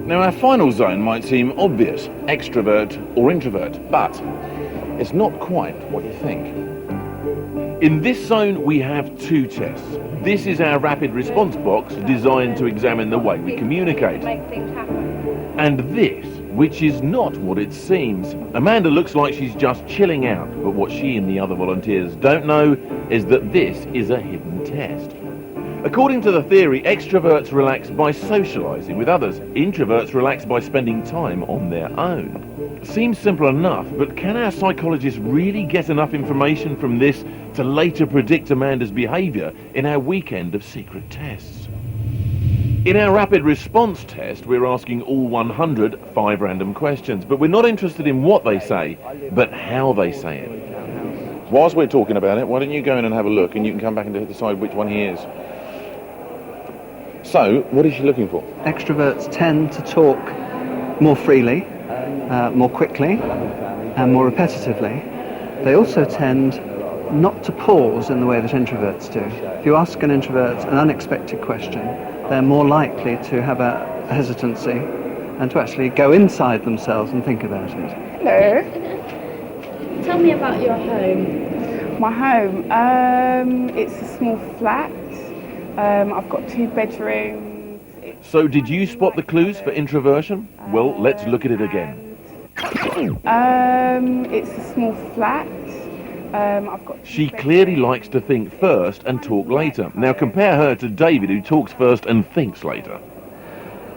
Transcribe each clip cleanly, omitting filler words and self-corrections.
Now, our final zone might seem obvious, extrovert or introvert, but it's not quite what you think. In this zone, we have two tests. This is our rapid response box designed to examine the way we communicate. And this, which is not what it seems. Amanda looks like she's just chilling out, but what she and the other volunteers don't know is that this is a hidden test. According to the theory, extroverts relax by socialising with others. Introverts relax by spending time on their own. Seems simple enough, but can our psychologists really get enough information from this to later predict Amanda's behaviour in our weekend of secret tests? In our rapid response test, we're asking all 100 5 random questions, but we're not interested in what they say, but how they say it. Whilst we're talking about it, why don't you go in and have a look, and you can come back and decide which one he is. So, what is she looking for? Extroverts tend to talk more freely, more quickly, and more repetitively. They also tend not to pause in the way that introverts do. If you ask an introvert an unexpected question, they're more likely to have a hesitancy and to actually go inside themselves and think about it. Hello. Tell me about your home. My home, it's a small flat. I've got 2 bedrooms. So did you spot the clues for introversion? Well, let's look at it again. It's a small flat. I've got She clearly likes to think first and talk later. Now compare her to David, who talks first and thinks later.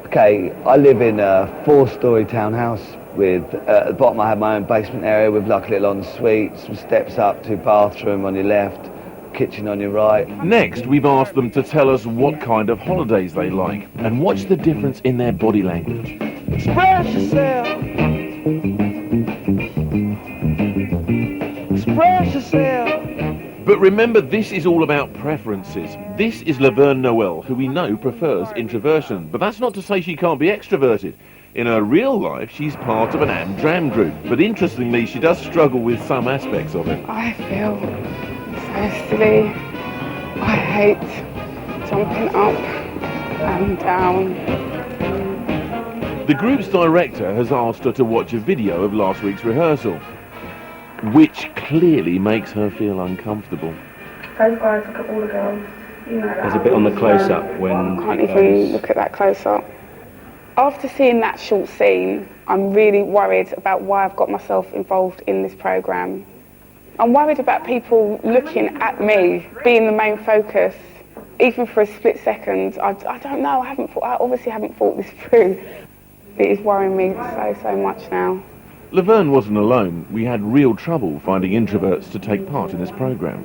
Okay, I live in a 4-storey townhouse with, at the bottom I have my own basement area with like a little ensuite, some steps up, 2 bathroom on your left, kitchen on your right. Next, we've asked them to tell us what kind of holidays they like and watch the difference in their body language. Express yourself. Express yourself. But remember, this is all about preferences. This is Laverne Noel, who we know prefers introversion, but that's not to say she can't be extroverted. In her real life, she's part of an Amdram group, but interestingly, she does struggle with some aspects of it. I feel so silly. I hate jumping up and down. The group's director has asked her to watch a video of last week's rehearsal, which clearly makes her feel uncomfortable. Those guys look at all the girls. You know that. There's a bit on the close-up when... I can't even look at that close-up. After seeing that short scene, I'm really worried about why I've got myself involved in this programme. I'm worried about people looking at me, being the main focus, even for a split second. I don't know, I obviously haven't thought this through. It is worrying me so much now. Laverne wasn't alone. We had real trouble finding introverts to take part in this programme.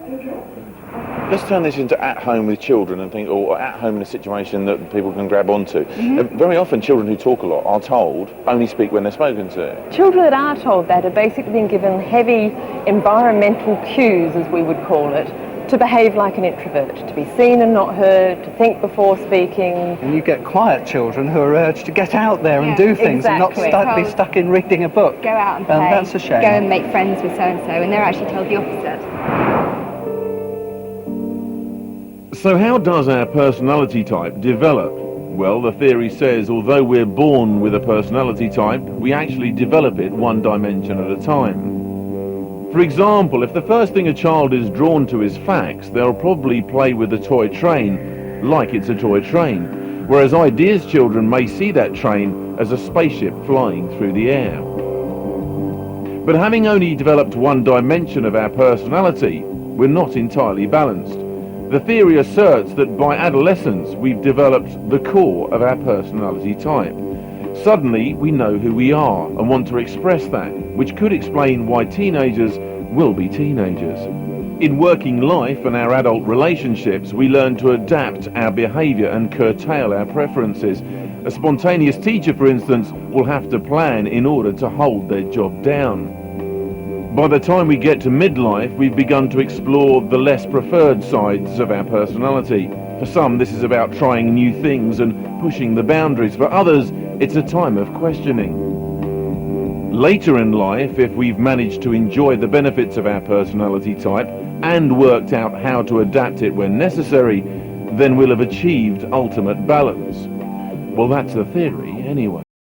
Let's turn this into at home with children and think, or at home in a situation that people can grab onto. Very often children who talk a lot are told only speak when they're spoken to. Children that are told that are basically being given heavy environmental cues, as we would call it, to behave like an introvert, to be seen and not heard, to think before speaking. And you get quiet children who are urged to get out there and do things and not be stuck in reading a book. Go out and play. That's a shame. Go and make friends with so-and-so, and they're actually told the opposite. So how does our personality type develop? Well, the theory says although we're born with a personality type, we actually develop it one dimension at a time. For example, if the first thing a child is drawn to is facts, they'll probably play with a toy train like it's a toy train, whereas ideas children may see that train as a spaceship flying through the air. But having only developed one dimension of our personality, we're not entirely balanced. The theory asserts that by adolescence we've developed the core of our personality type. Suddenly we know who we are and want to express that, which could explain why teenagers will be teenagers. In working life and our adult relationships, we learn to adapt our behaviour and curtail our preferences. A spontaneous teacher, for instance, will have to plan in order to hold their job down. By the time we get to midlife, we've begun to explore the less preferred sides of our personality. For some, this is about trying new things and pushing the boundaries. For others, it's a time of questioning. Later in life, if we've managed to enjoy the benefits of our personality type, and worked out how to adapt it when necessary, then we'll have achieved ultimate balance. Well, that's the theory, anyway.